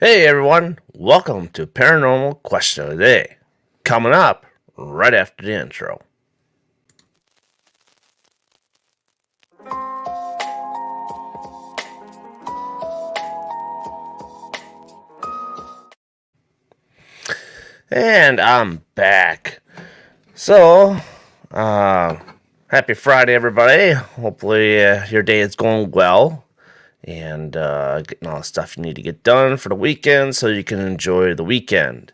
Hey everyone, welcome to Paranormal Question of the Day. Coming up right after the intro. And I'm back. So, uh, happy Friday, everybody. Hopefully, your day is going well and getting all the stuff you need to get done for the weekend so you can enjoy the weekend.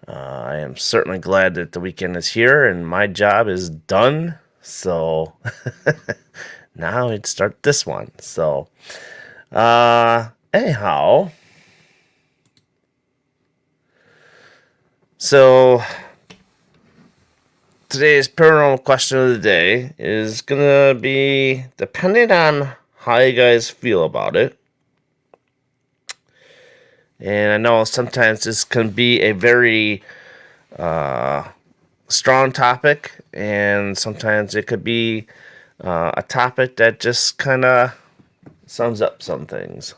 I am certainly glad that the weekend is here and my job is done. So, now I'd start this one. Anyhow, so today's paranormal question of the day is gonna be depending on how you guys feel about it. And I know sometimes this can be a very strong topic, and sometimes it could be a topic that just kind of sums up some things.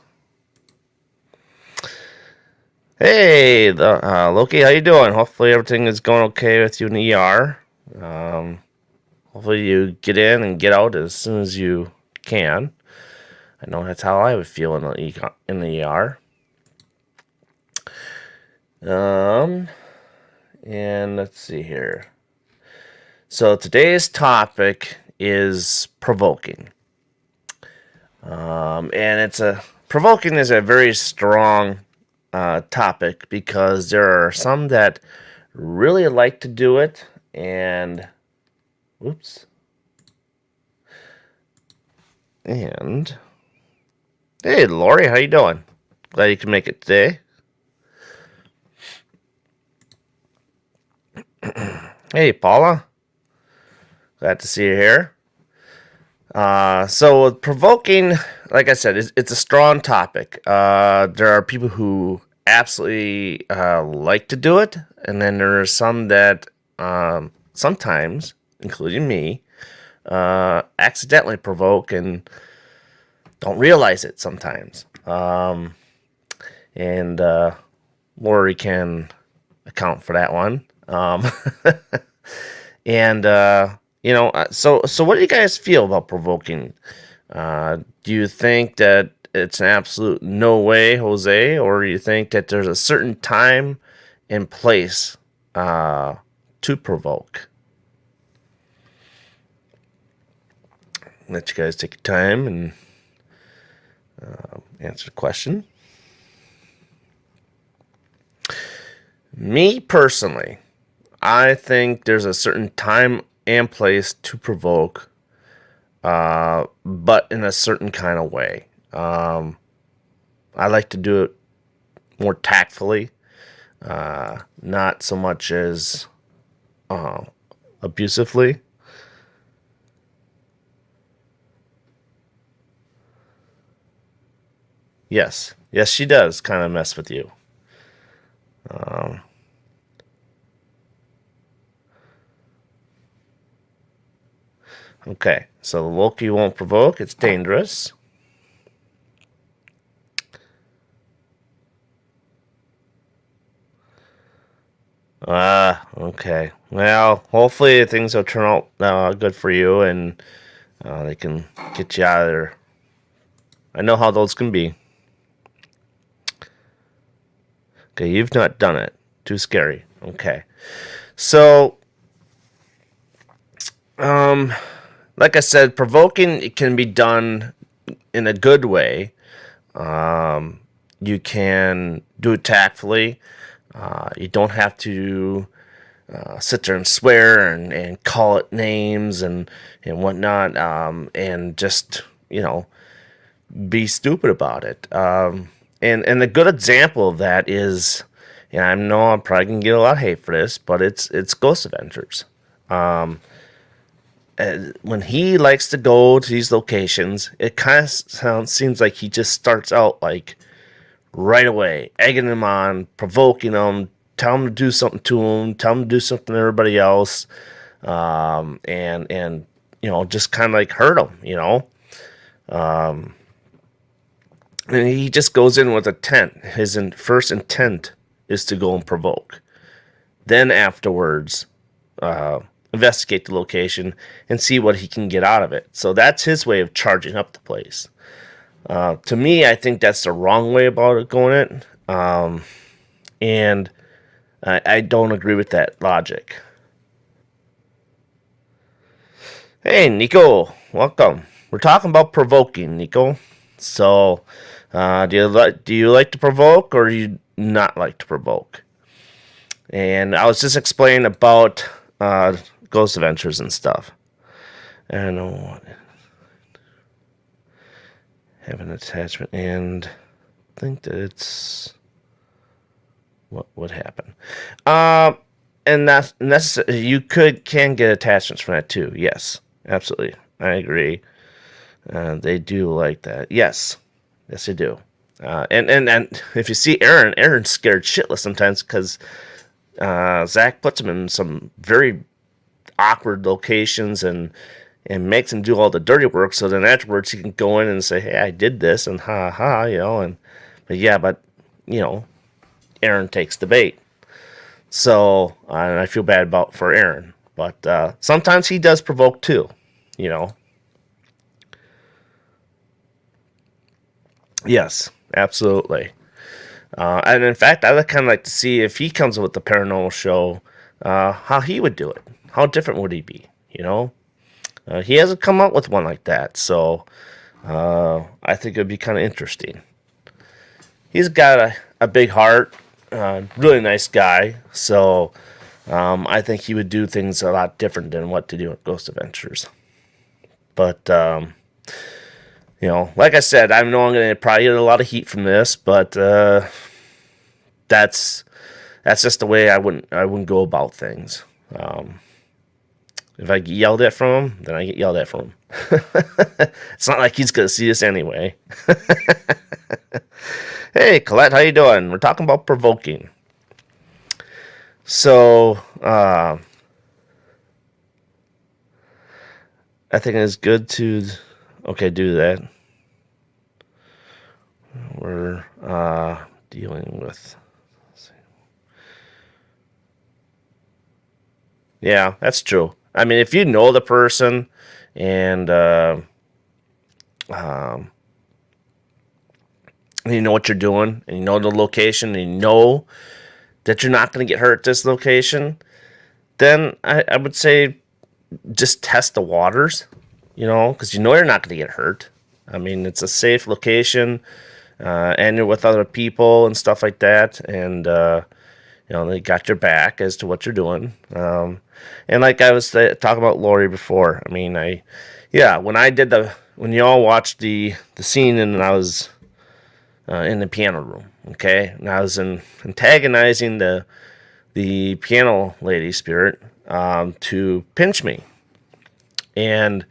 Hey, Loki, how you doing? Hopefully everything is going okay with you in the ER. Hopefully you get in and get out as soon as you can. I know that's how I would feel in the ER. And let's see here. So today's topic is provoking. And provoking is a very strong topic because there are some that really like to do it, and and hey, Lori, how you doing? Glad you can make it today. Hey, Paula, glad to see you here. So with provoking, like I said, it's a strong topic. There are people who absolutely like to do it, and then there are some that sometimes, including me, accidentally provoke and don't realize it sometimes. And Lori can account for that one. And so what do you guys feel about provoking? Do you think that it's an absolute no way, Jose, or do you think that there's a certain time and place to provoke? Let you guys take your time and answer the question. Me personally, I think there's a certain time and place to provoke, but in a certain kind of way. I like to do it more tactfully, not so much as abusively. Yes, she does kind of mess with you. Um, okay, so the Loki won't provoke. It's dangerous. Okay. Well, hopefully things will turn out good for you and they can get you out of there. I know how those can be. Okay, you've not done it. Too scary. Okay. So, um, like I said, provoking it can be done in a good way. You can do it tactfully. You don't have to sit there and swear and call it names and whatnot, and just be stupid about it. And a good example of that is, and I know I'm probably gonna get a lot of hate for this, but it's Ghost Adventures. When he likes to go to these locations, it kind of seems like he just starts out like right away, egging him on, provoking him, tell him to do something to him, tell him to do something to everybody else, and just kind of like hurt him. And he just goes in with intent. His first intent is to go and provoke. Then afterwards, investigate the location and see what he can get out of it. So that's his way of charging up the place. To me, I think that's the wrong way about it going it. And I don't agree with that logic. Hey, Nico, welcome. We're talking about provoking, Nico. So, do you like to provoke, or do you not like to provoke? And I was just explaining about Ghost Adventures and stuff. And have an attachment, and I think that it's what would happen. And that's necessary. You can get attachments from that too. Yes, absolutely, I agree. They do like that. Yes, they do. And if you see Aaron's scared shitless sometimes because Zach puts him in some very awkward locations and makes him do all the dirty work. So then afterwards he can go in and say, "Hey, I did this," and ha ha, but Aaron takes the bait. So and I feel bad for Aaron, but sometimes he does provoke too, you know. Yes, absolutely. And in fact, I would kind of like to see if he comes up with the paranormal show, how he would do it. How different would he be? He hasn't come up with one like that, so I think it'd be kind of interesting. He's got a big heart, really nice guy, so I think he would do things a lot different than what to do at Ghost Adventures. But like I said, I know I'm going to probably get a lot of heat from this, but that's just the way I wouldn't go about things. If I get yelled at from him, then I get yelled at from him. It's not like he's going to see this anyway. Hey, Colette, how you doing? We're talking about provoking. So, I think it's good to, do that. We're dealing with. Yeah, that's true. I mean, if you know the person and you know what you're doing, and you know the location, and you know that you're not going to get hurt at this location, then I would say just test the waters, because you're not going to get hurt. I mean, it's a safe location, and you're with other people and stuff like that, and they got your back as to what you're doing. And like I was talking about Lori before, I mean, when you all watched the scene and I was in the piano room, okay, and I was antagonizing the piano lady spirit to pinch me, and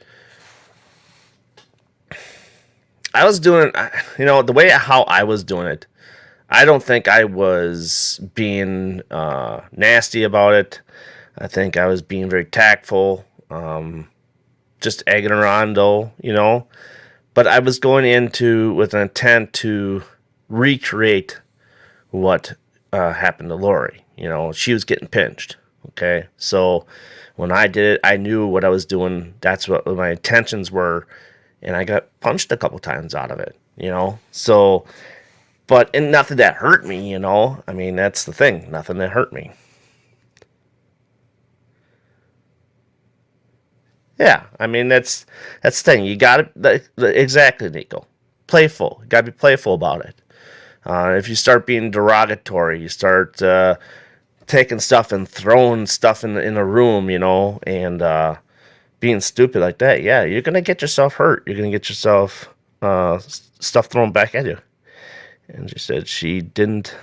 I was doing it, the way how I was doing it. I don't think I was being nasty about it. I think I was being very tactful, just egging her on, though, But I was going into with an intent to recreate what happened to Lori. She was getting pinched, okay? So when I did it, I knew what I was doing. That's what my intentions were, and I got punched a couple times out of it, So... But nothing that hurt me, I mean, that's the thing. Nothing that hurt me. Yeah, I mean, that's the thing. You got to exactly, Nico. Playful. You got to be playful about it. If you start being derogatory, you start taking stuff and throwing stuff in a room, and being stupid like that. Yeah, you're gonna get yourself hurt. You're gonna get yourself stuff thrown back at you. And she said she didn't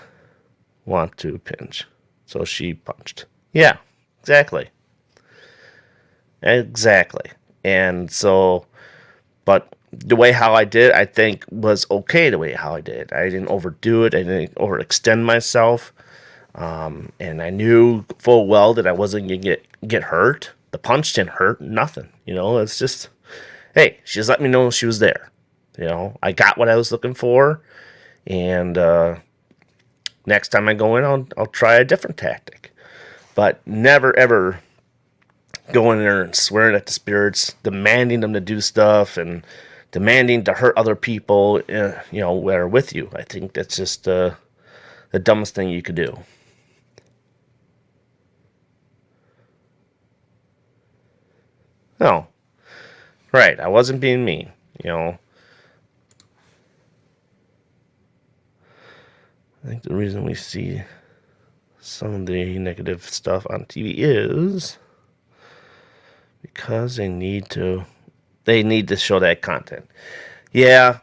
want to pinch, so she punched. Yeah, exactly. Exactly. And so, but the way how I did, I think, was okay the way how I did. I didn't overdo it. I didn't overextend myself. And I knew full well that I wasn't going to get hurt. The punch didn't hurt, nothing. It's just, hey, she just let me know she was there. I got what I was looking for, and next time I go in, I'll try a different tactic. But never ever go in there and swearing at the spirits, demanding them to do stuff, and demanding to hurt other people, that are with you. I think that's just the dumbest thing you could do. No, right. I wasn't being mean. I think the reason we see some of the negative stuff on TV is because they need to show that content. Yeah,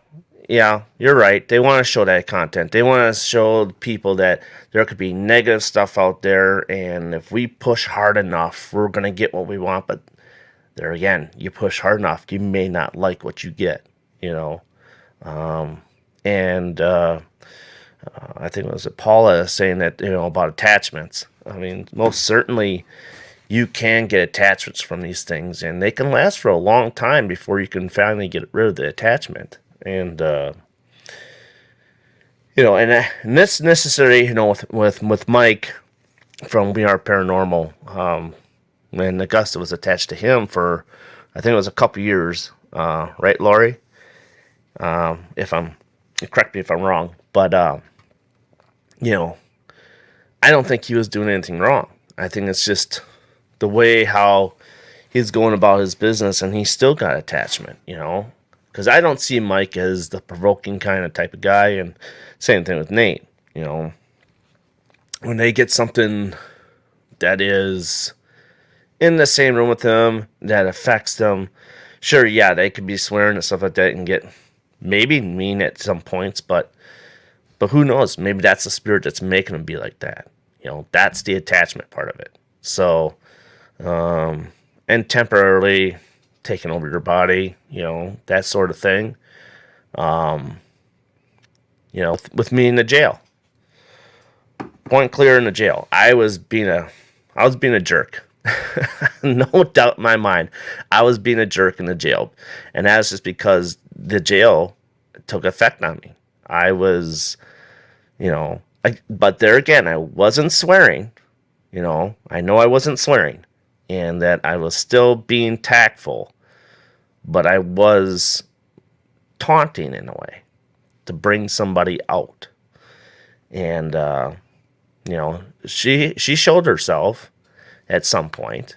yeah, you're right. They want to show that content. They want to show people that there could be negative stuff out there, and if we push hard enough, we're gonna get what we want. But there again, you push hard enough, you may not like what you get. You know, and I think it was Paula saying that about attachments. I mean, most certainly you can get attachments from these things, and they can last for a long time before you can finally get rid of the attachment. And and that's necessary. With Mike from We Are Paranormal, when Augusta was attached to him for, I think it was a couple years, right, Lori? If I'm, correct me if I'm wrong, but I don't think he was doing anything wrong. I think it's just the way how he's going about his business, and he's still got attachment, because I don't see Mike as the provoking kind of type of guy, and same thing with Nate. When they get something that is in the same room with them that affects them, sure, yeah, they could be swearing and stuff like that and get maybe mean at some points, but who knows? Maybe that's the spirit that's making them be like that. That's the attachment part of it. So, and temporarily taking over your body, that sort of thing. With me in the jail, point clear in the jail, I was being a jerk. No doubt in my mind, I was being a jerk in the jail, and that's just because the jail took effect on me. I was, but there again, I wasn't swearing. I know I wasn't swearing, and that I was still being tactful, but I was taunting in a way to bring somebody out. And she showed herself at some point,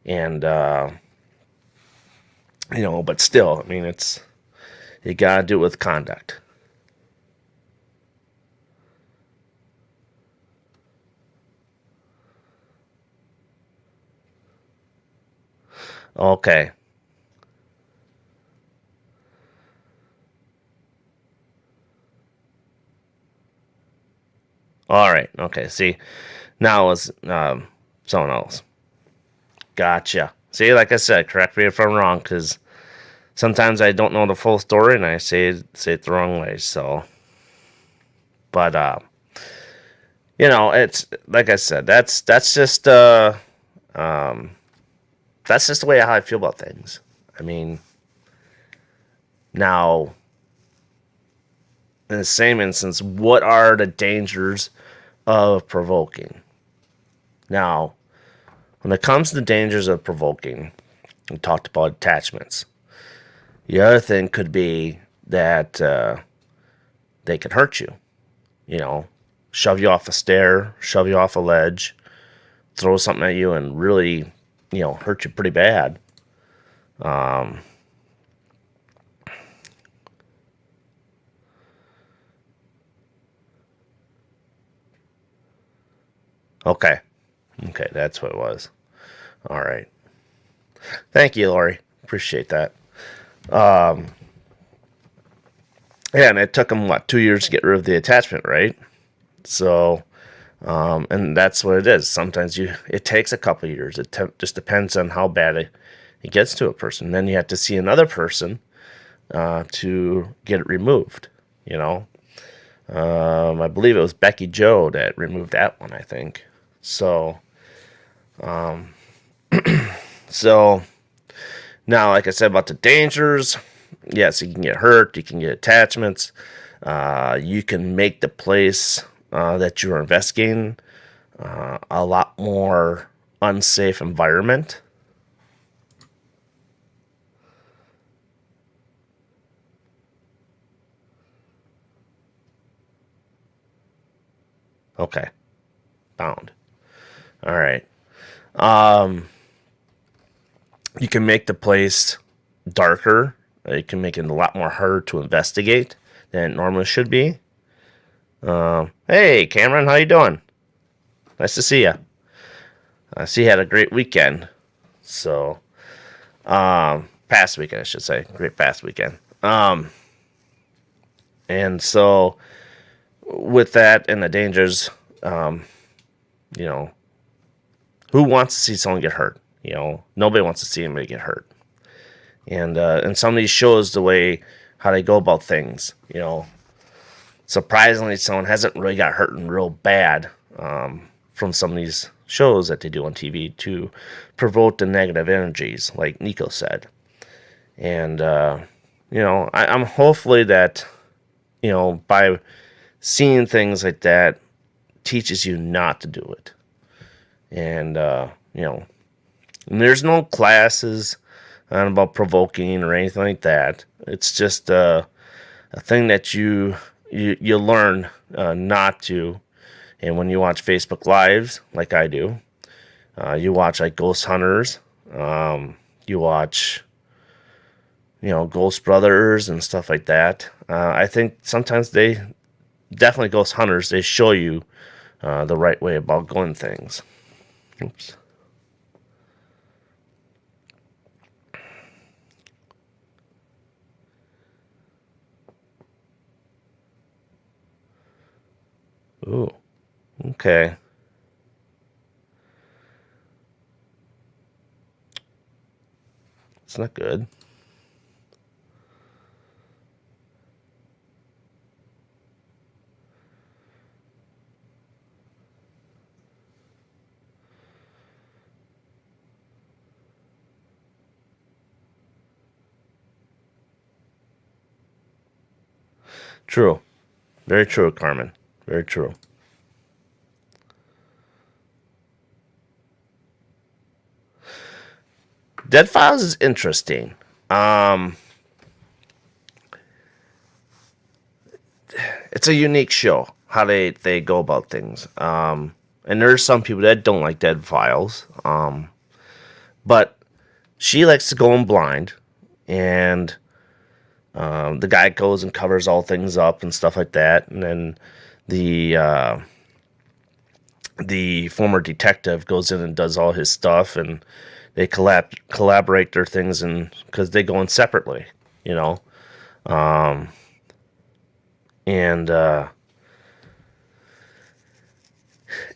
and but still, I mean, you gotta do it with conduct. Okay. All right. Okay. See, now it's someone else. Gotcha. See, like I said, correct me if I'm wrong, because sometimes I don't know the full story and I say it the wrong way. So, but it's like I said, um, that's just the way how I feel about things. I mean, now in the same instance, what are the dangers of provoking? Now, when it comes to the dangers of provoking, we talked about attachments. The other thing could be that they could hurt you. Shove you off a stair, shove you off a ledge, throw something at you, and really, hurt you pretty bad. Um, okay. Okay, that's what it was. All right. Thank you, Lori. Appreciate that. Um, yeah, and it took them, 2 years to get rid of the attachment, right? So, and that's what it is. Sometimes it takes a couple years. Just depends on how bad it gets to a person. Then you have to see another person to get it removed. I believe it was Becky Joe that removed that one, I think. So, so now, like I said about the dangers, Yes, you can get hurt. You can get attachments. You can make the place that you're investigating a lot more unsafe environment. Okay, found. All right. Um, you can make the place darker. You can make it a lot more harder to investigate than it normally should be. Hey, Cameron, how you doing? Nice to see you. I see you had a great weekend. So, past weekend, I should say. Great past weekend. And so, with that and the dangers, you know, who wants to see someone get hurt? Nobody wants to see anybody get hurt. And some of these shows, the way how they go about things, surprisingly, someone hasn't really got hurt and real bad from some of these shows that they do on TV to provoke the negative energies, like Nico said. And I'm hopefully that by seeing things like that teaches you not to do it. And and there's no classes about provoking or anything like that. It's just a thing that you learn not to. And when you watch Facebook Lives, like I do, you watch like Ghost Hunters, you watch, Ghost Brothers and stuff like that. I think sometimes they definitely Ghost Hunters. They show you the right way about going things. Oops. Ooh. Okay. It's not good. True. Very true, Carmen. Very true. Dead Files is interesting. It's a unique show how they go about things. And there's some people that don't like Dead Files. But she likes to go in blind, and the guy goes and covers all things up and stuff like that, and then the former detective goes in and does all his stuff, and they collaborate their things, and because they go in separately, and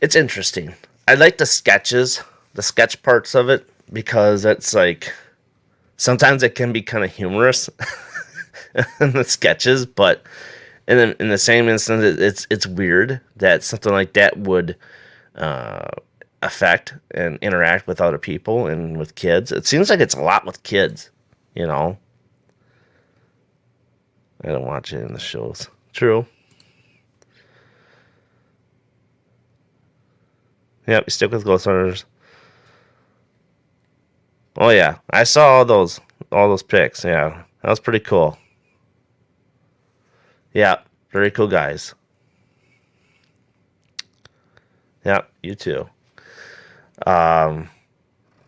it's interesting. I like the sketches, the sketch parts of it, because it's like sometimes it can be kind of humorous in the sketches, but in the same instance, it's weird that something like that would affect and interact with other people and with kids. It seems like it's a lot with kids, I don't watch it in the shows. True. Yep, you stick with Ghost Hunters. Oh yeah, I saw all those pics. Yeah, that was pretty cool. Yeah, very cool guys. Yeah, you too. Um,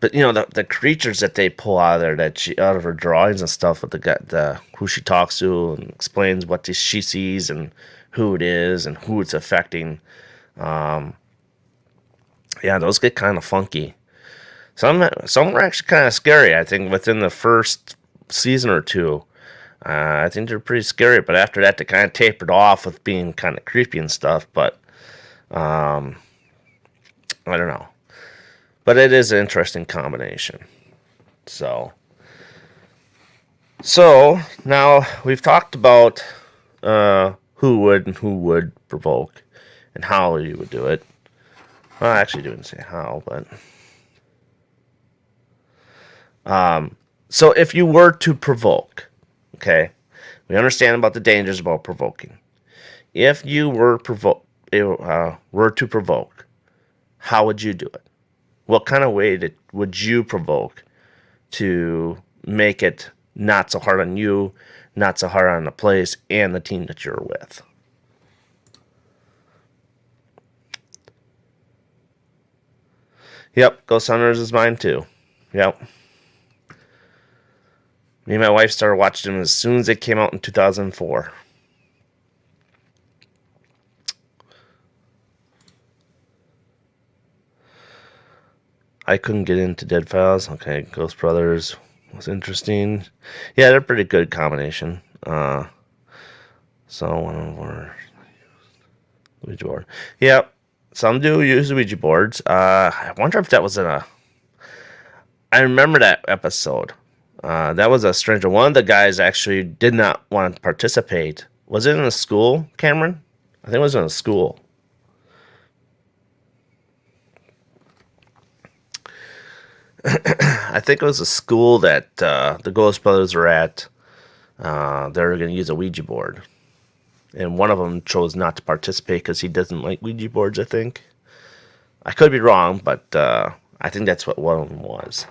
but the creatures that they pull out of there, out of her drawings and stuff, with the who she talks to and explains what she sees and who it is and who it's affecting. Yeah, those get kind of funky. Some are actually kind of scary. I think within the first season or two, I think they're pretty scary. But after that, they kind of tapered off with being kind of creepy and stuff. But I don't know. But it is an interesting combination. So now we've talked about who would and who would provoke and how you would do it. Well, I actually didn't say how, but so if you were to provoke, Okay, we understand about the dangers about provoking. If you were to provoke, how would you do it? What kind of way would you provoke to make it not so hard on you, not so hard on the place and the team that you're with? Yep, Ghost Hunters is mine too. Yep. Me and my wife started watching them as soon as they came out in 2004. I couldn't get into Dead Files. Okay, Ghost Brothers was interesting. Yeah, they're a pretty good combination. So one of our Ouija board. Yep, some do use Ouija boards. I wonder if that was in a. I remember that episode. That was a stranger. One of the guys actually did not want to participate. Was it in a school, Cameron? I think it was in a school. I think it was a school that the Ghost Brothers were at. They were going to use a Ouija board. And one of them chose not to participate because he doesn't like Ouija boards, I think. I could be wrong, but I think that's what one of them was.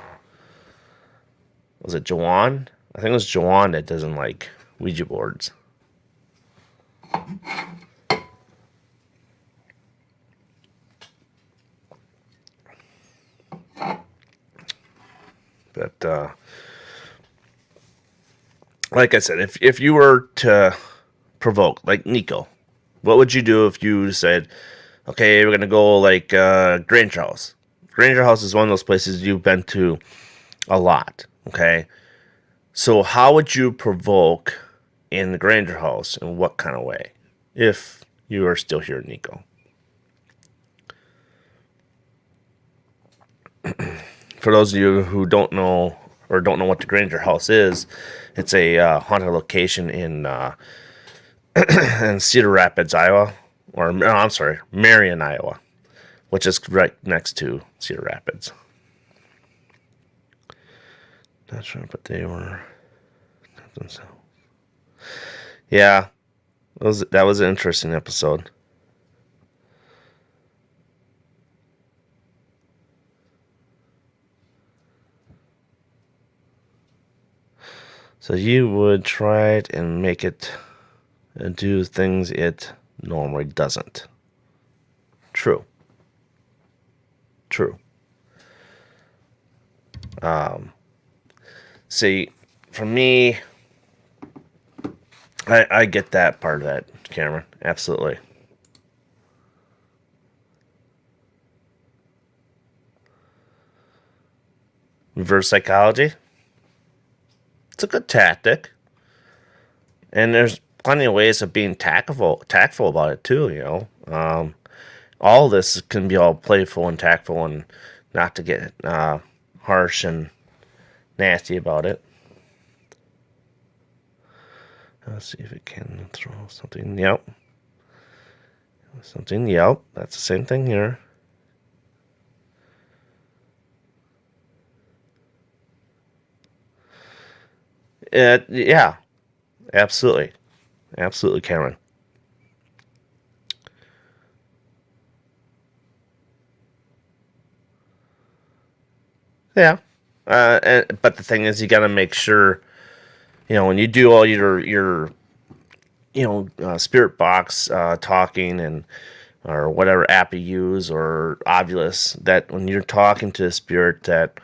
Was it Jawan? I think it was Jawan that doesn't like Ouija boards. But like I said, if you were to provoke, like Nico, what would you do if you said, okay, we're going to go like Granger House? Granger House is one of those places you've been to a lot, okay? So how would you provoke in the Granger House, in what kind of way, if you are still here, Nico? For those of you who don't know what the Granger House is, it's a haunted location in in Cedar Rapids, Iowa, or no, I'm sorry, Marion, Iowa, which is right next to Cedar Rapids. Not sure, but they were themselves. Yeah, that was an interesting episode. So you would try it and make it do things it normally doesn't. True. True. See, for me, I get that part of that, Cameron. Absolutely. Reverse psychology. It's a good tactic. And there's plenty of ways of being tactful about it too, you know. All this can be all playful and tactful and not to get harsh and nasty about it. Let's see if it can throw something. Yep. Something. Yep. That's the same thing here. Yeah. Absolutely. Absolutely, Cameron. Yeah. But the thing is, you got to make sure, you know, when you do all your spirit box talking and or whatever app you use or Ovulus, that when you're talking to a spirit, that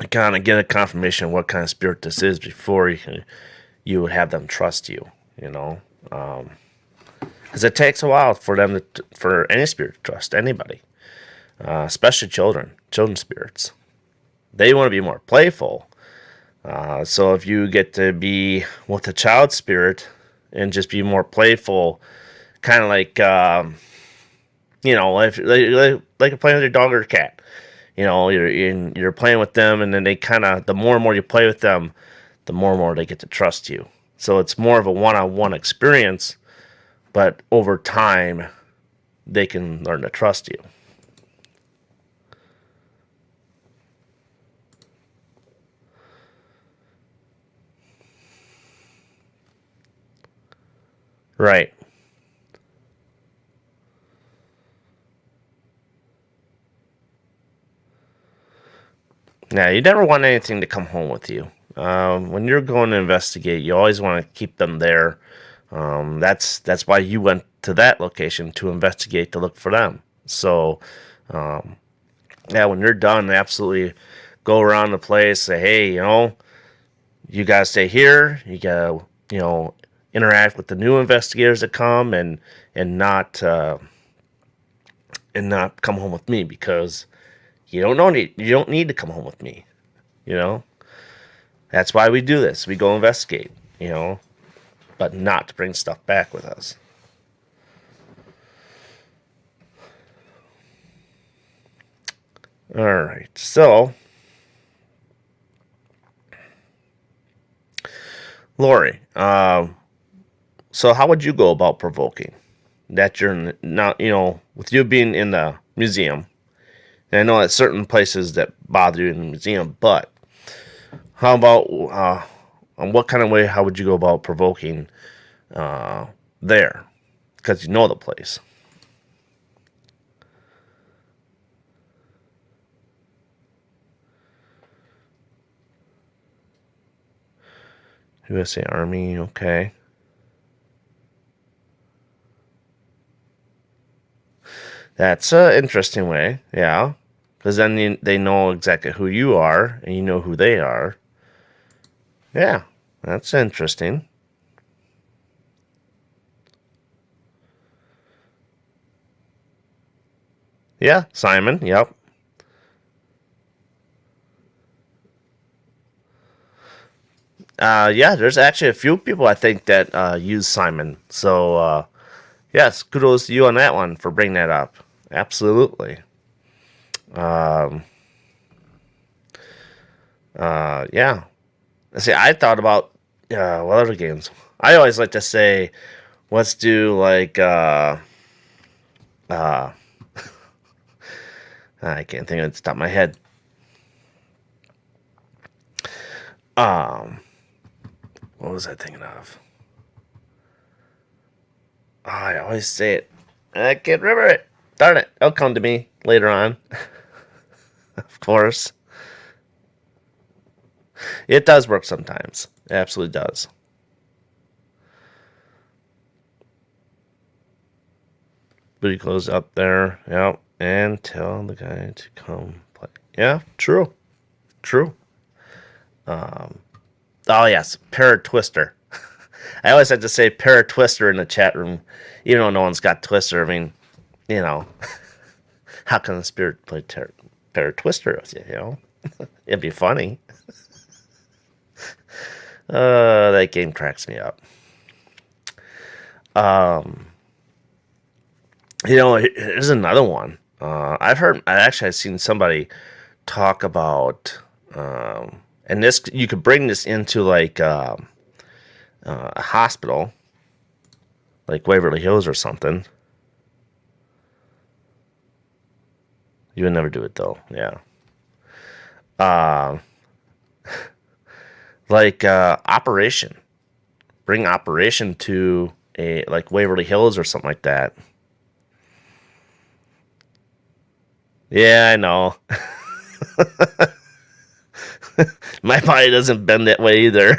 you kind of get a confirmation of what kind of spirit this is before you have them trust you. You know, because it takes a while for them for any spirit to trust anybody, especially children spirits. They want to be more playful. So if you get to be with a child spirit and just be more playful, kind of like like you're playing with your dog or cat. You know, you're playing with them, and then they kind of, the more and more you play with them, the more and more they get to trust you. So it's more of a one-on-one experience, but over time, they can learn to trust you. Right. Yeah, you never want anything to come home with you. When you're going to investigate, you always want to keep them there. That's why you went to that location to investigate to look for them. So, um, yeah, when you're done, absolutely go around the place. Say, hey, you gotta stay here. You gotta, interact with the new investigators that come, and not come home with me because you don't need to come home with me. You know, that's why we do this. We go investigate. But not to bring stuff back with us. All right, so Lori, so how would you go about provoking? That you're not, with you being in the museum, and I know that certain places that bother you in the museum, but how about on what kind of way? How would you go about provoking there? Because you know the place. USA Army, okay. That's an interesting way, yeah. Because then they know exactly who you are, and you know who they are. Yeah, that's interesting. Yeah, Simon, yep. Yeah, there's actually a few people I think that use Simon. So, yes, kudos to you on that one for bringing that up. Absolutely. Um, yeah. See, I thought about what other games. I always like to say, let's do like uh, I can't think of it off the top of my head. Um, what was I thinking of? Oh, I always say it. I can't remember it. Darn it! It'll come to me later on. Of course, it does work sometimes. It absolutely does. Booty clothes up there. Yep. And tell the guy to come play. Yeah, true. True. Um, oh, yes. Paratwister. I always have to say Paratwister in the chat room, even though no one's got Twister. I mean, you know, how can the spirit play Paratwister with you? It'd be funny. That game cracks me up. Um, here's another one. I've seen somebody talk about, and this you could bring this into like a hospital, like Waverly Hills or something. You would never do it though, yeah. Um, like Operation, bring Operation to a like Waverly Hills or something like that. Yeah, I know. My body doesn't bend that way either.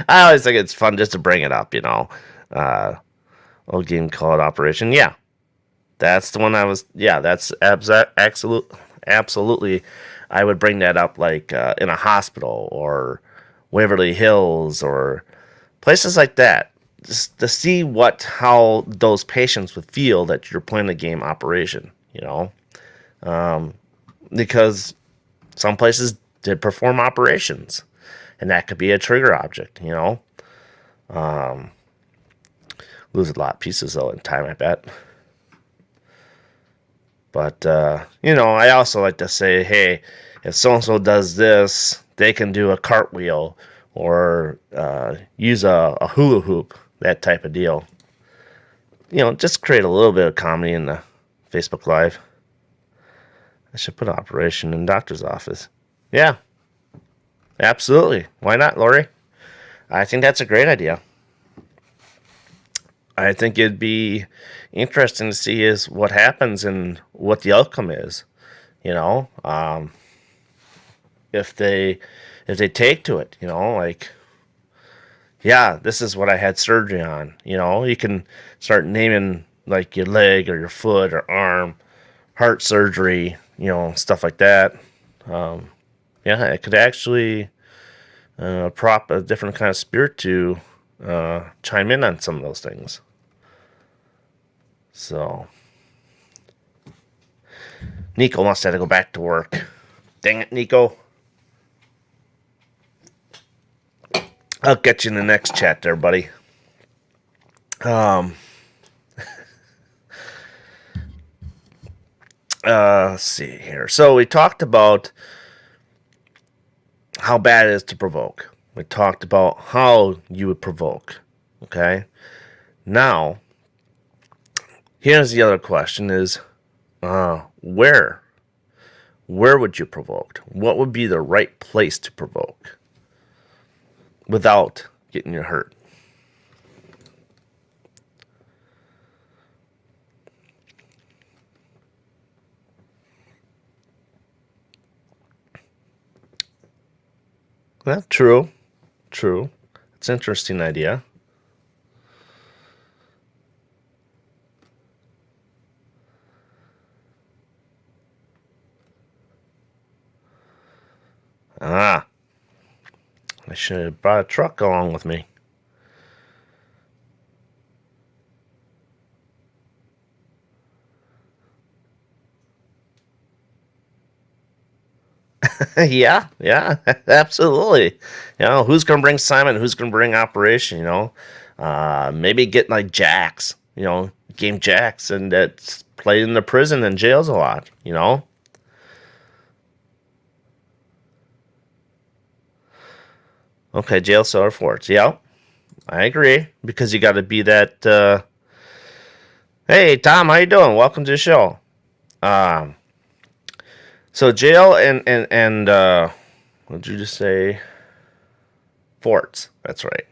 I always think it's fun just to bring it up. Old game called Operation. Yeah, that's the one I was. Yeah, that's absolutely. I would bring that up like in a hospital or Waverly Hills or places like that, just to see how those patients would feel that you're playing the game Operation. Um, because some places did perform operations, and that could be a trigger object. Um, lose a lot of pieces though in time, I bet. But I also like to say, hey, if so and so does this, they can do a cartwheel or use a hula hoop, that type of deal. Just create a little bit of comedy in the Facebook Live. I should put Operation in doctor's office. Yeah, absolutely. Why not, Lori? I think that's a great idea. I think it'd be interesting to see is what happens and what the outcome is. You know, if they take to it, like, yeah, this is what I had surgery on. You can start naming like your leg or your foot or arm, heart surgery, stuff like that. Um, yeah, it could actually prop a different kind of spirit to chime in on some of those things. So, Nico wants to go back to work. Dang it, Nico. I'll get you in the next chat there, buddy. Let's see here. So we talked about how bad it is to provoke. We talked about how you would provoke. Okay. Now, here's the other question: is where would you provoke? What would be the right place to provoke without getting you hurt? Well, true. It's an interesting idea. I should have brought a truck along with me. Yeah, absolutely. Who's gonna bring Simon? Who's gonna bring Operation? Maybe get like Jax. Game Jax, and that's played in the prison and jails a lot. Okay, jail cellar forts. Yeah, I agree because you got to be that. Hey, Tom, how you doing? Welcome to the show. Um, so jail and what did you just say? Forts. That's right.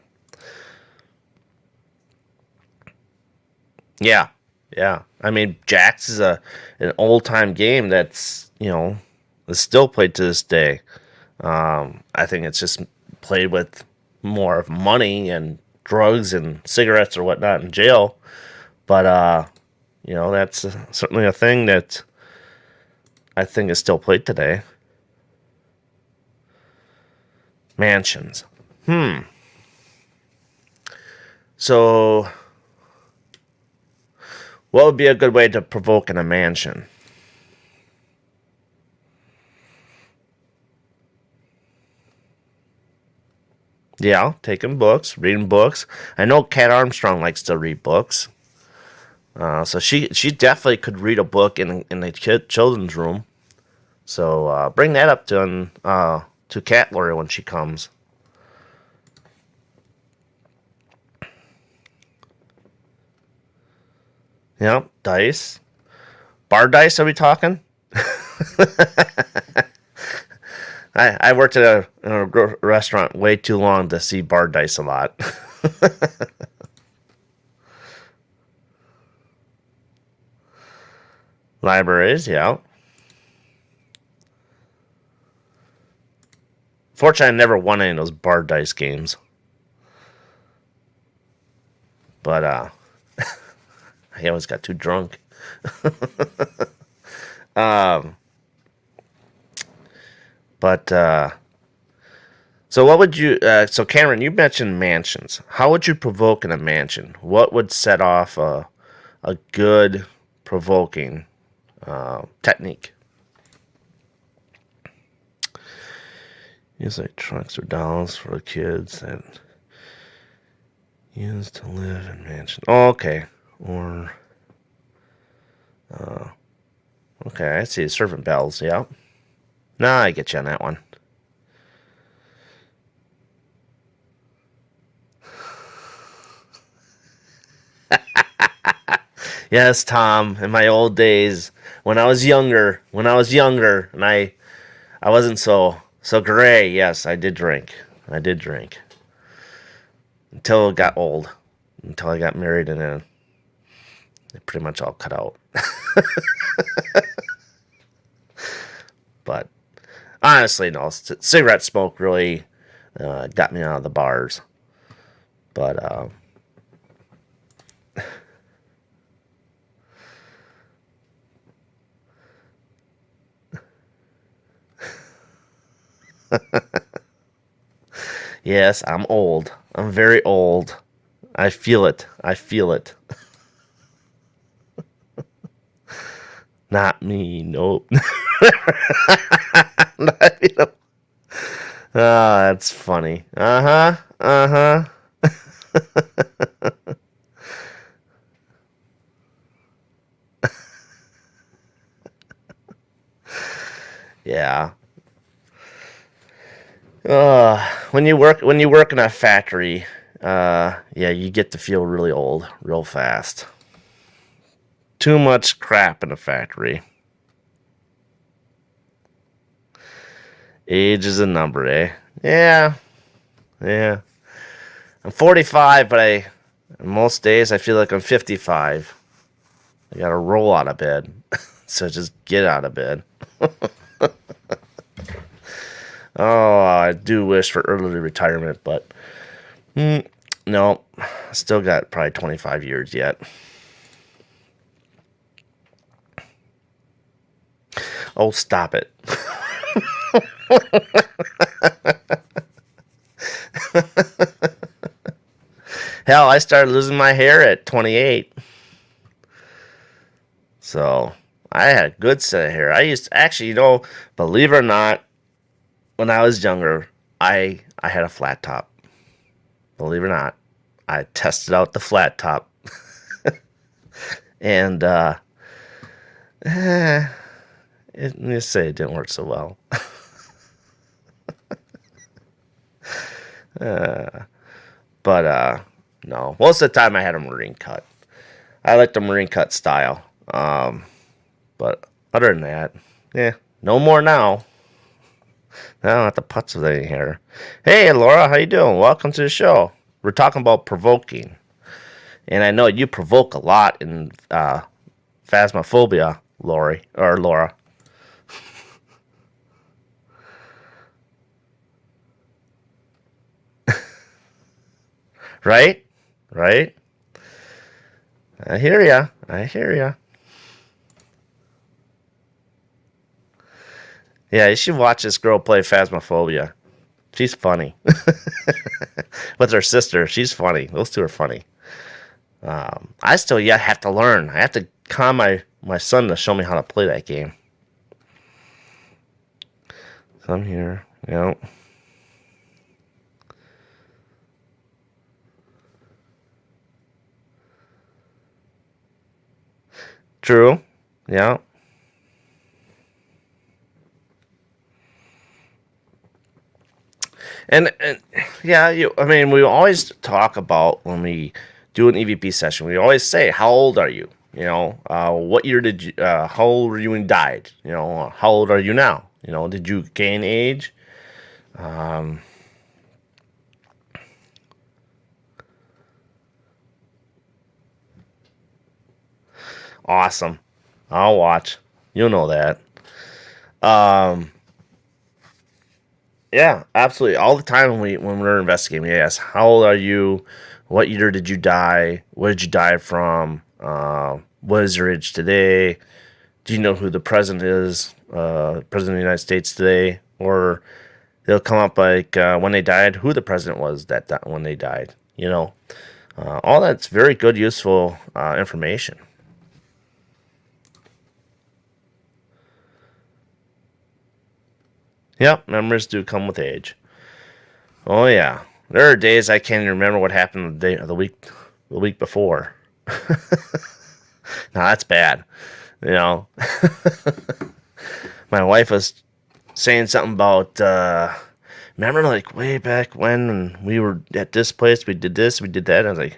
Yeah, yeah. I mean, Jax is an old time game that's is still played to this day. I think it's just played with more of money and drugs and cigarettes or whatnot in jail. But that's certainly a thing that I think is still played today. Mansions. So, what would be a good way to provoke in a mansion? Yeah, taking books, reading books. I know Kat Armstrong likes to read books. So she definitely could read a book in the children's room. So bring that up to Cat Lawyer when she comes. Yep, dice. Bar dice, are we talking? I worked at a restaurant way too long to see bar dice a lot. Libraries, yeah. Fortunately, I never won any of those bar dice games. But I always got too drunk. But so what would you? So Cameron, you mentioned mansions. How would you provoke in a mansion? What would set off a good provoking technique? Use like trucks or dolls for the kids and use to live in mansion. Oh, okay. Or okay, I see servant bells. Yeah. Nah, I get you on that one. Yes, Tom. In my old days, when I was younger, and I wasn't so gray. Yes, I did drink. Until it got old. until I got married, and then they pretty much all cut out. But honestly, no, cigarette smoke really got me out of the bars. But yes, I'm old. I'm very old. I feel it. I feel it. Not me. Nope. That's funny. Uh huh. Uh huh. Yeah. When you work in a factory, yeah, you get to feel really old real fast. Too much crap in a factory. Age is a number, eh? Yeah, yeah. I'm 45, but most days I feel like I'm 55. I gotta roll out of bed, so just get out of bed. Oh, I do wish for early retirement, but no, still got probably 25 years yet. Oh, stop it. Hell, I started losing my hair at 28. So I had a good set of hair. I used to, actually, believe it or not, when I was younger, I had a flat top. Believe it or not, I tested out the flat top, and let's say it didn't work so well. But no, most of the time I had a marine cut. I like the marine cut style. But other than that, yeah, no more now. I don't have to putz with any hair. Hey, Laura, how you doing? Welcome to the show. We're talking about provoking, and I know you provoke a lot in Phasmophobia, Lori or Laura. Right? Right? I hear ya. I hear ya. Yeah, you should watch this girl play Phasmophobia. She's funny. With her sister, she's funny. Those two are funny. I still yet have to learn. I have to con my son to show me how to play that game. So I'm here. True. Yeah. And yeah, I mean, we always talk about when we do an EVP session. We always say, "How old are you?" What year did you? How old were you when you died? How old are you now? Did you gain age? Um, awesome. I'll watch. You know that. Um, yeah, absolutely. All the time when we're investigating, we ask, "How old are you? What year did you die? Where did you die from? What is your age today? Do you know who the president is? President of the United States today?" Or they'll come up like when they died, who the president was when they died. All that's very good, useful information. Yep, memories do come with age. Oh yeah, there are days I can't even remember what happened the week before. Now that's bad. You know, my wife was saying something about remember like way back when we were at this place, we did this, we did that. I was like,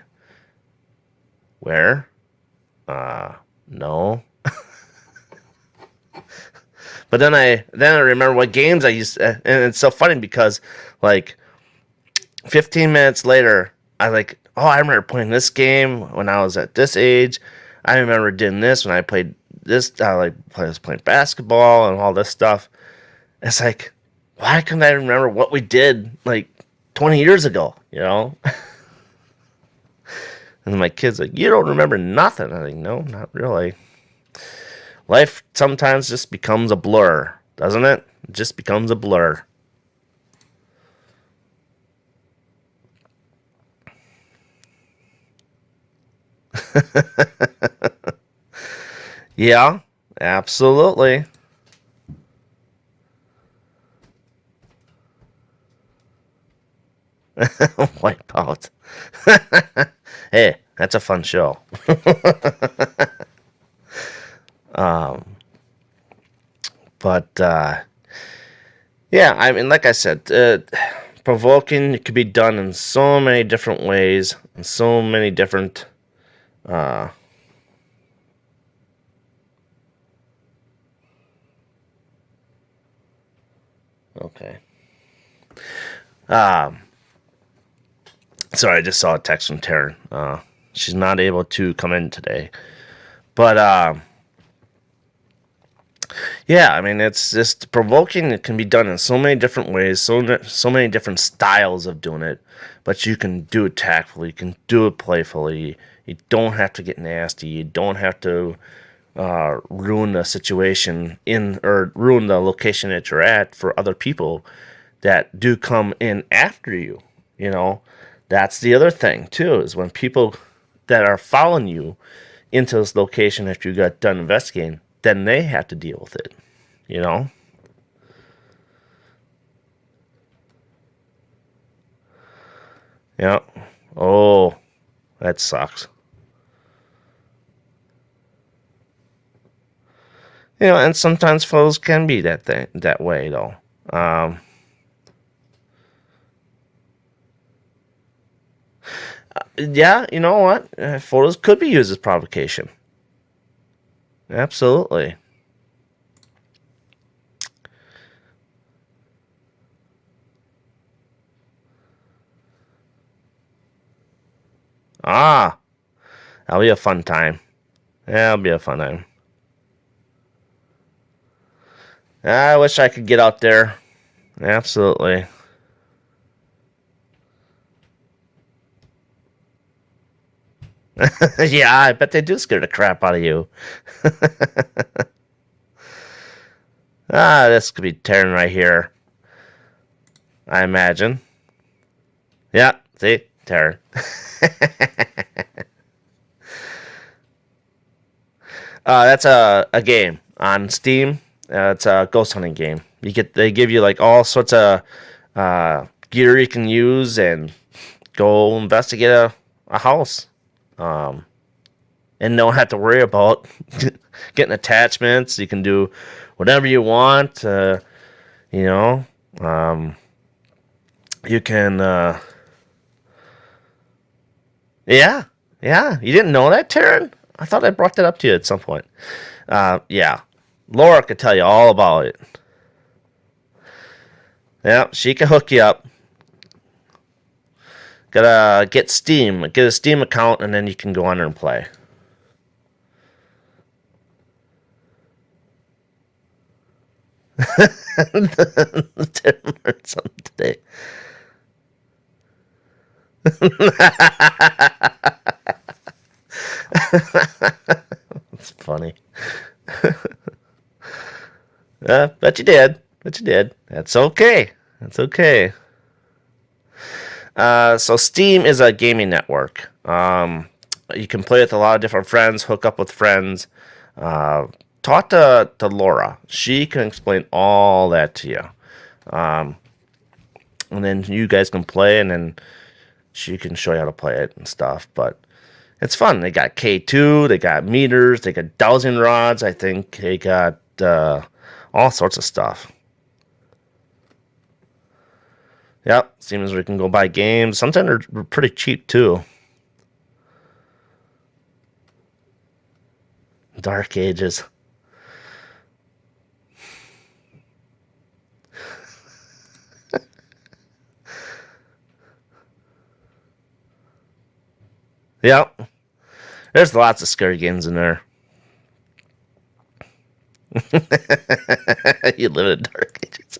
where? No. But then I remember what games I used to, and it's so funny because like 15 minutes later I like, oh, I remember playing this game when I was at this age. I remember doing this when I played this. I was playing basketball and all this stuff. It's like, why couldn't I remember what we did like 20 years ago? And my kid's like, you don't remember nothing. I'm like, no, not really. Life sometimes just becomes a blur, doesn't it? It just becomes a blur. Yeah, absolutely. Wipeout. Hey, that's a fun show. But yeah, I mean, like I said, provoking could be done in so many different ways, in so many different. Uh, okay. Um, Sorry, I just saw a text from Taryn. She's not able to come in today, but yeah, I mean, it's just provoking. It can be done in so many different ways, so many different styles of doing it. But you can do it tactfully. You can do it playfully. You don't have to get nasty. You don't have to ruin the situation or ruin the location that you're at for other people that do come in after you. You know, that's the other thing too, is when people that are following you into this location after you got done investigating, then they have to deal with it. You know? Yeah. Oh, that sucks. And sometimes photos can be that way though. Um, yeah, you know what? Photos could be used as provocation. Absolutely. Ah, that'll be a fun time. Yeah, that'll be a fun time. I wish I could get out there. Absolutely. Yeah, I bet they do scare the crap out of you. This could be Taryn right here. I imagine. Yeah, see? Taryn. That's a game on Steam. It's a ghost hunting game. They give you like all sorts of gear you can use and go investigate a house. Um, and don't have to worry about getting attachments. You can do whatever you want. You know, um, you can. Yeah, yeah. You didn't know that, Taryn? I thought I brought that up to you at some point. Yeah, Laura could tell you all about it. Yeah, she can hook you up. Gotta get a Steam account, and then you can go on there and play. Tim learned something today. It's funny. Bet you did. Bet you did. That's okay. That's okay. So Steam is a gaming network. You can play with a lot of different friends, hook up with friends. Uh, Talk to Laura. She can explain all that to you. Um, and then you guys can play, and then she can show you how to play it and stuff. But it's fun. They got K2, they got meters, they got dowsing rods. I think they got all sorts of stuff. Yep, seems we can go buy games. Sometimes they're pretty cheap too. Dark Ages. Yep. There's lots of scary games in there. You live in dark ages.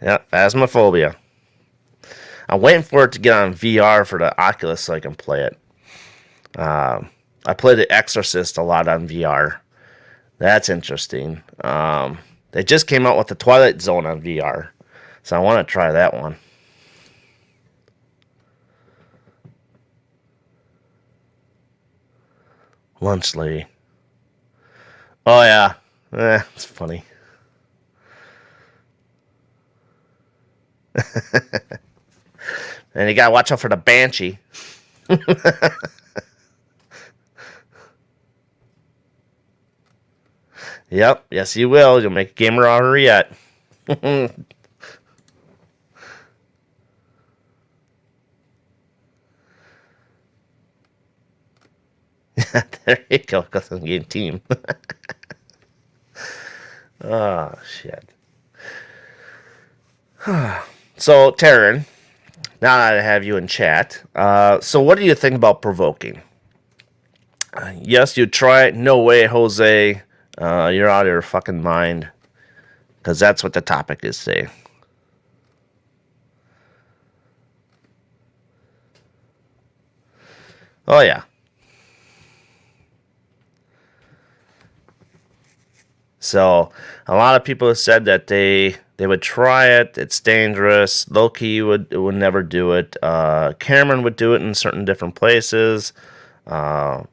Yep, Phasmophobia. I'm waiting for it to get on VR for the Oculus so I can play it. I play The Exorcist a lot on VR. That's interesting. They just came out with the Twilight Zone on VR, so I want to try that one. Lunch lady. Oh yeah, it's funny. And you gotta watch out for the banshee. Yep, yes you will. You'll make a gamer hour yet. There you go, custom game team. Oh shit. So Taryn, now that I have you in chat, so what do you think about provoking? Yes, you try it. No way, Jose. You're out of your fucking mind. Because that's what the topic is today. Oh, yeah. So, a lot of people have said that they would try it. It's dangerous. Loki would never do it. Cameron would do it in certain different places. Uh,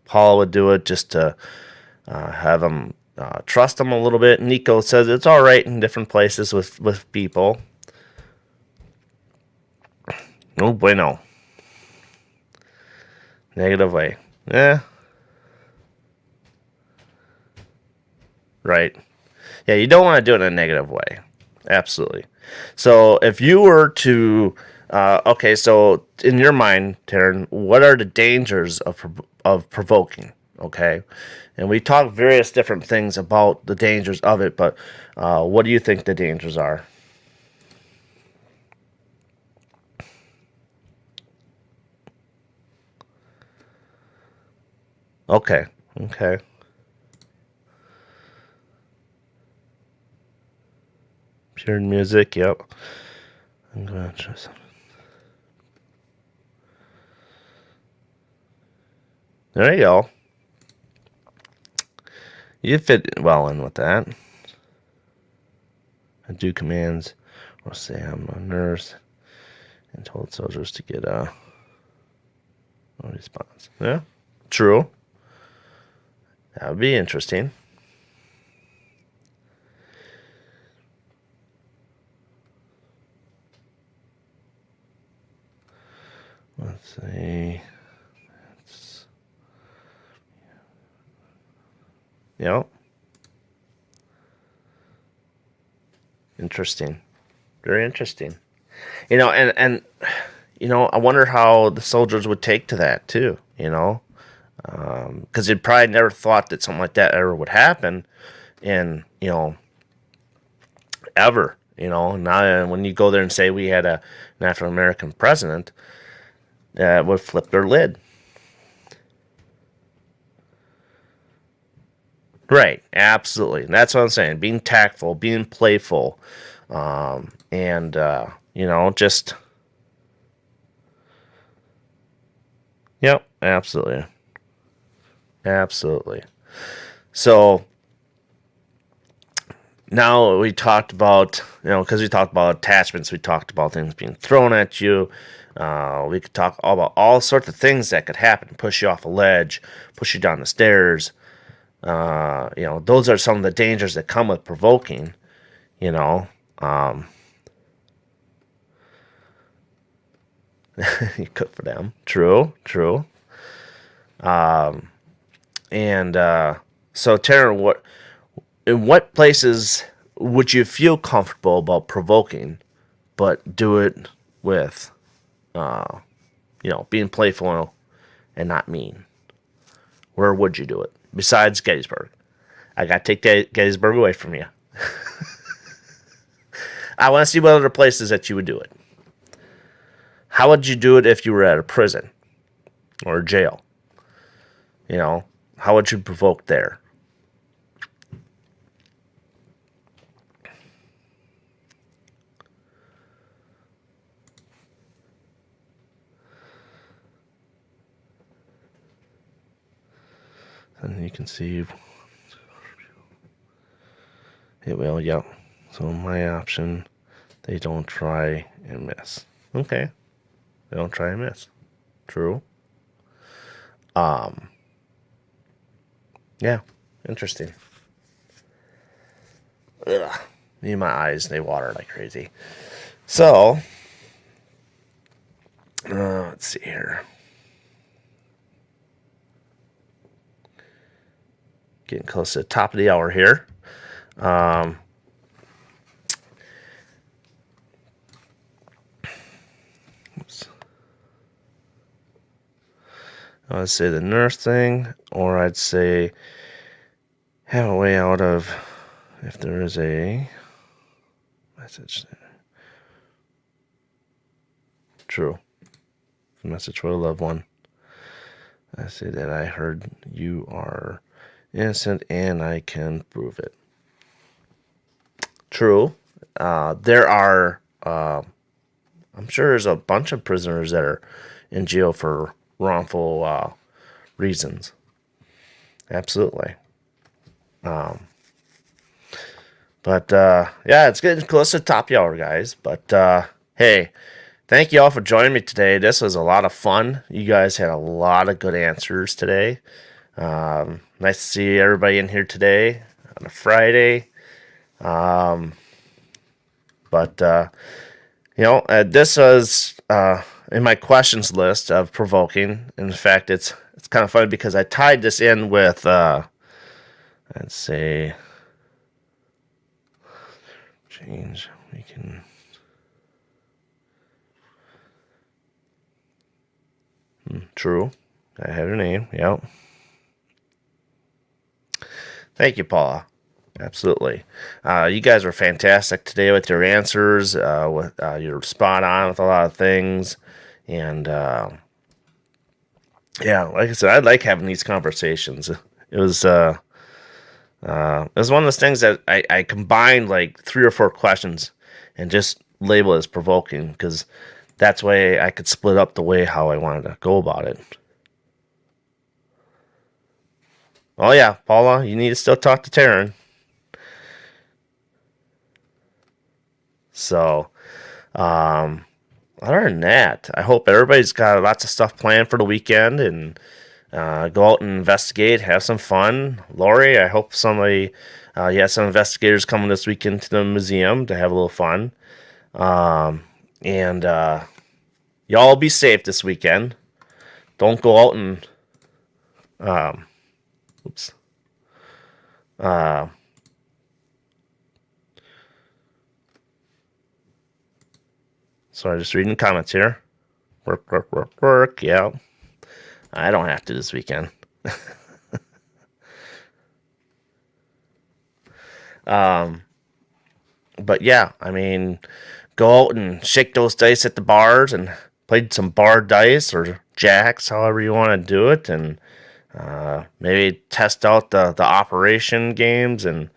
Paul would do it just to have him trust him a little bit. Nico says it's all right in different places with people. No bueno. Negative way. Yeah. Right. Yeah, you don't want to do it in a negative way. Absolutely. So if you were to, okay, so in your mind, Taryn, what are the dangers of provoking? Okay, and we talk various different things about the dangers of it, but what do you think the dangers are? Okay. Okay. Pure music. Yep. I'm gonna try something. There you go. You fit well in with that. I do commands or say I'm a nurse and told soldiers to get a response. Yeah, true. That would be interesting. Let's see. Yep. Interesting. Very interesting. And I wonder how the soldiers would take to that too. Because they'd probably never thought that something like that ever would happen, and ever. Now when you go there and say we had an African American president, that would flip their lid. Right, absolutely. And that's what I'm saying. Being tactful, being playful, and just yep, absolutely, absolutely. So now we talked about because we talked about attachments, we talked about things being thrown at you. We could talk about all sorts of things that could happen: push you off a ledge, push you down the stairs. Those are some of the dangers that come with provoking. You know, um, you cook for them. True, true. And so, Tara, in what places would you feel comfortable about provoking, but do it with, being playful and not mean? Where would you do it besides Gettysburg? I got to take Gettysburg away from you. I want to see what other places that you would do it. How would you do it if you were at a prison or a jail? You know, how would you provoke there? And you can see it will, yep. So my option, they don't try and miss. Okay. They don't try and miss. True. Yeah. Interesting. Ugh. Me, my eyes, they water like crazy. So, let's see here. Getting close to the top of the hour here. Oops. I'd say the nurse thing, or I'd say have a way out of if there is a message there. True. Message for a loved one. I say that I heard you are innocent and I can prove it. True. There are, I'm sure there's a bunch of prisoners that are in jail for wrongful reasons. Absolutely. But yeah, it's getting close to the top of the hour, guys. But hey, thank you all for joining me today. This was a lot of fun. You guys had a lot of good answers today. Nice to see everybody in here today on a Friday. But this was in my questions list of provoking. In fact, it's kind of funny because I tied this in with I'd say change. We can. True. I have your name. Yep. Thank you, Paula. Absolutely. You guys were fantastic today with your answers. You're spot on with a lot of things. And yeah, like I said, I like having these conversations. It was one of those things that I combined like 3 or 4 questions and just label it as provoking because that's why I could split up the way how I wanted to go about it. Oh yeah, Paula, you need to still talk to Taryn. So, other than that, I hope everybody's got lots of stuff planned for the weekend and go out and investigate, have some fun. Lori, I hope somebody, you have some investigators coming this weekend to the museum to have a little fun. And y'all be safe this weekend. Don't go out and, oops. Sorry, just reading the comments here. Work. Yeah. I don't have to this weekend. But yeah, I mean, go out and shake those dice at the bars and play some bar dice or jacks, however you want to do it, and maybe test out the operation games and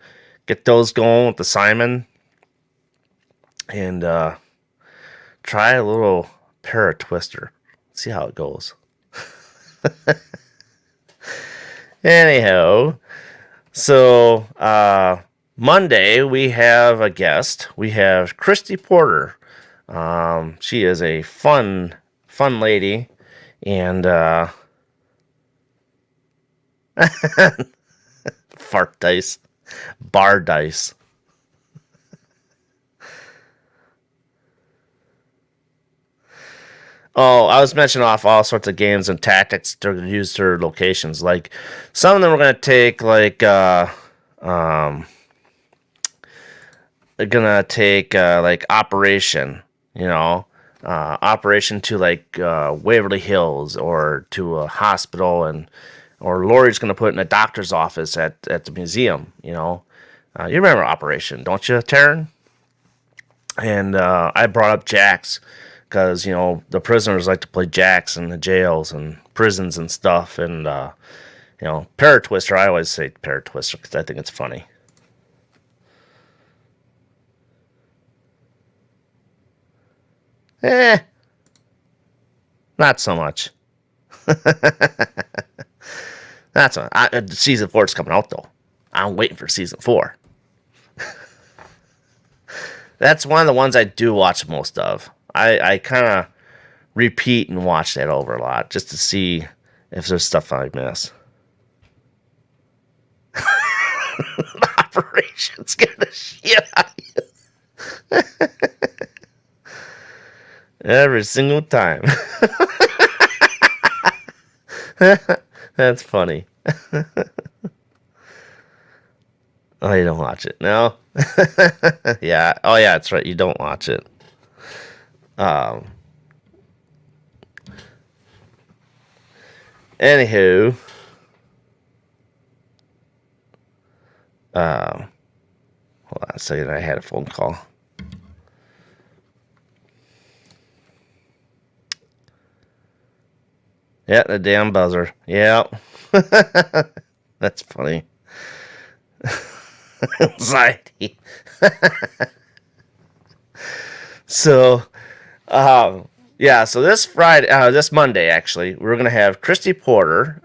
get those going with the Simon. And try a little para twister. See how it goes. Anyhow, so Monday we have a guest. We have Christy Porter. She is a fun lady, and fart dice, bar dice. Oh, I was mentioning off all sorts of games and tactics to use their locations. Like some of them are gonna take they're gonna take like Operation, Operation to like Waverly Hills or to a hospital, or Lori's gonna put it in a doctor's office at the museum. You remember Operation, don't you, Taryn? And I brought up jacks because the prisoners like to play jacks in the jails and prisons and stuff. And parrot twister. I always say parrot twister because I think it's funny. Eh, not so much. Not so. Season 4 is coming out though. I'm waiting for season 4. That's one of the ones I do watch most of. I kind of repeat and watch that over a lot just to see if there's stuff I miss. Operations get the shit out of you. Every single time. That's funny. Oh, you don't watch it? No? Yeah. Oh, yeah, that's right. You don't watch it. Um. Anywho. Hold on a second. I had a phone call. Yeah, the damn buzzer. Yeah. That's funny. Anxiety. So, yeah, so this Monday, actually, we're going to have Christy Porter.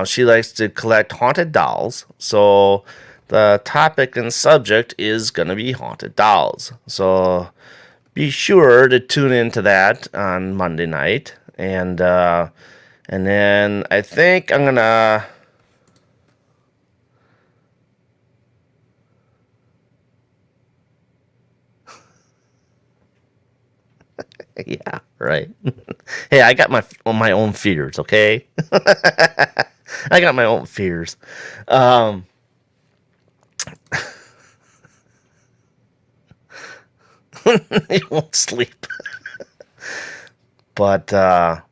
She likes to collect haunted dolls. So, the topic and subject is going to be haunted dolls. So, be sure to tune into that on Monday night. And then I think I'm going to... Yeah, right. Hey, I got my own fears, okay? I got my own fears. You won't sleep. But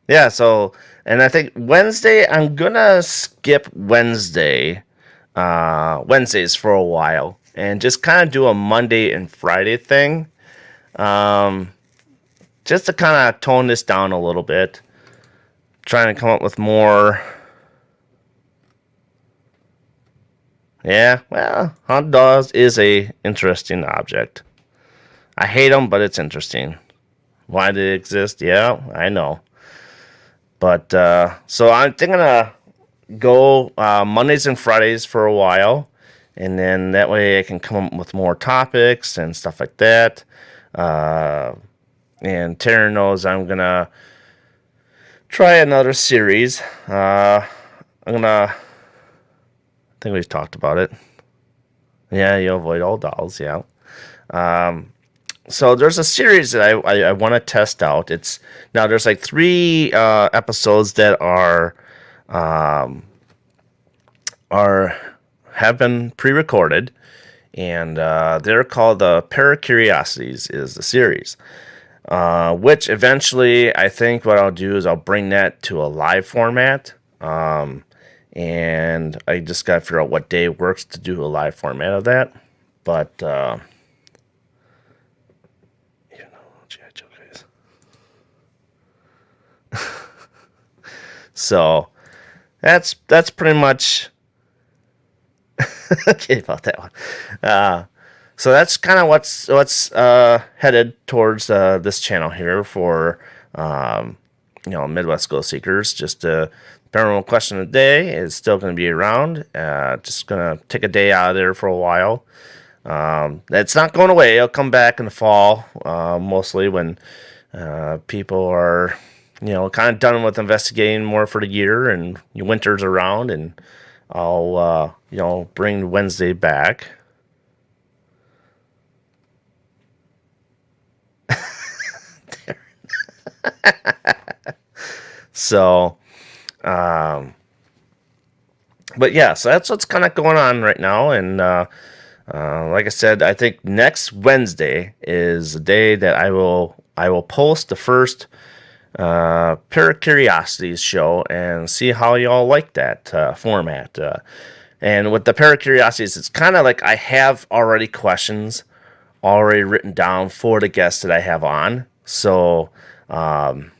yeah, so and I think Wednesday I'm gonna skip Wednesdays for a while and just kind of do a Monday and Friday thing. Just to kind of tone this down a little bit. Trying to come up with more. Yeah, well, haunted dolls is a interesting object. I hate them, but it's interesting. Why do they exist? Yeah, I know. But so I'm thinking to go Mondays and Fridays for a while, and then that way I can come up with more topics and stuff like that. And Taryn knows I'm gonna try another series. I think we've talked about it. Yeah, you avoid all dolls. Yeah. So there's a series that I want to test out. There's like 3 episodes that have been pre-recorded, and they're called the Paracuriosities is the series. Which eventually I think what I'll do is I'll bring that to a live format. And I just got to figure out what day works to do a live format of that. But, so that's pretty much okay about that one. So that's kind of what's headed towards this channel here for Midwest Ghost Seekers. Just the paranormal question of the day is still going to be around. Just going to take a day out of there for a while. It's not going away. It'll come back in the fall, mostly when people are kind of done with investigating more for the year and winter's around, and I'll bring Wednesday back. So, but yeah, so that's what's kind of going on right now. And like I said, I think next Wednesday is the day that I will post the first Paracuriosities show and see how y'all like that format. And with the Paracuriosities, it's kind of like I have already questions already written down for the guests that I have on. So, and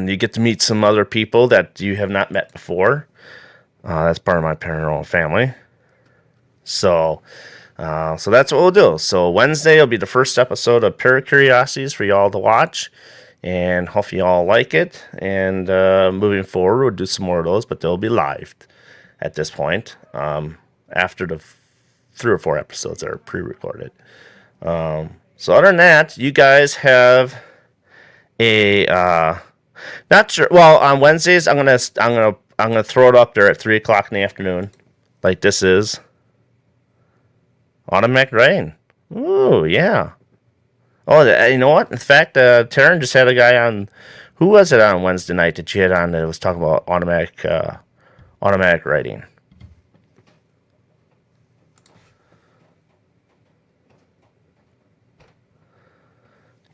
you get to meet some other people that you have not met before. That's part of my paranormal family. So, so that's what we'll do. So Wednesday will be the first episode of Paracuriosities for y'all to watch, and hope y'all like it. And moving forward, we'll do some more of those, but they'll be live at this point. After the 3 or 4 episodes that are pre-recorded. So other than that, you guys have a not sure. Well, on Wednesdays, I'm gonna throw it up there at 3 o'clock in the afternoon, like this is automatic rain. Ooh, yeah. Oh, you know what? In fact, Taryn just had a guy on. Who was it on Wednesday night that she had on that was talking about automatic writing?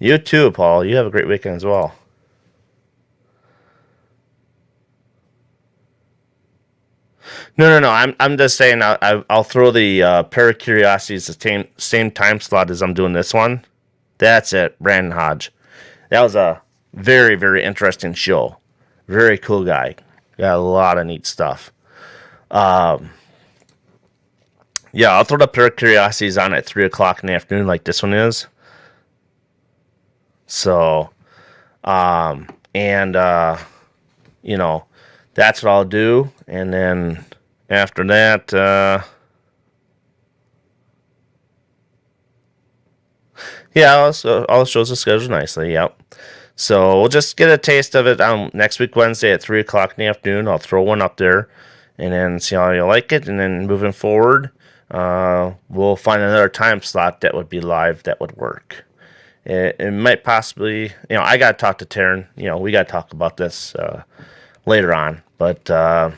You too, Paul. You have a great weekend as well. No. I'm just saying. I'll throw the Paracuriosities the same time slot as I'm doing this one. That's it, Brandon Hodge. That was a very, very interesting show. Very cool guy. Got a lot of neat stuff. Yeah, I'll throw the Paracuriosities on at 3 o'clock in the afternoon, like this one is. So, and you know, that's what I'll do, and then after that, yeah, all shows the schedule nicely. Yep. So we'll just get a taste of it on next week Wednesday at 3 o'clock in the afternoon. I'll throw one up there, and then see how you like it. And then moving forward, we'll find another time slot that would be live that would work. It might possibly, I got to talk to Taryn. We got to talk about this later on. But other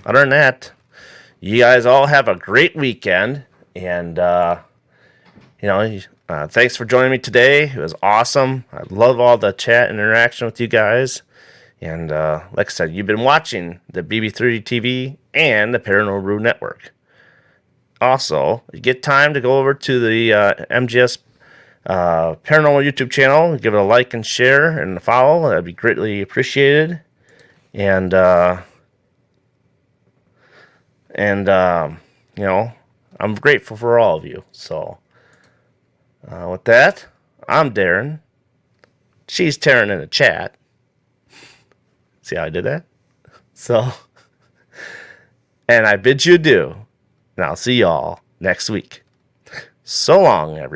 than that, you guys all have a great weekend. And, thanks for joining me today. It was awesome. I love all the chat and interaction with you guys. And like I said, you've been watching the BB3 TV and the Paranormal Brew Network. Also, you get time to go over to the MGS Paranormal YouTube channel, give it a like and share and a follow. That'd be greatly appreciated. And I'm grateful for all of you. So with that, I'm Darren. She's Taryn in the chat. See how I did that? So, and I bid you adieu. And I'll see y'all next week. So long, everybody.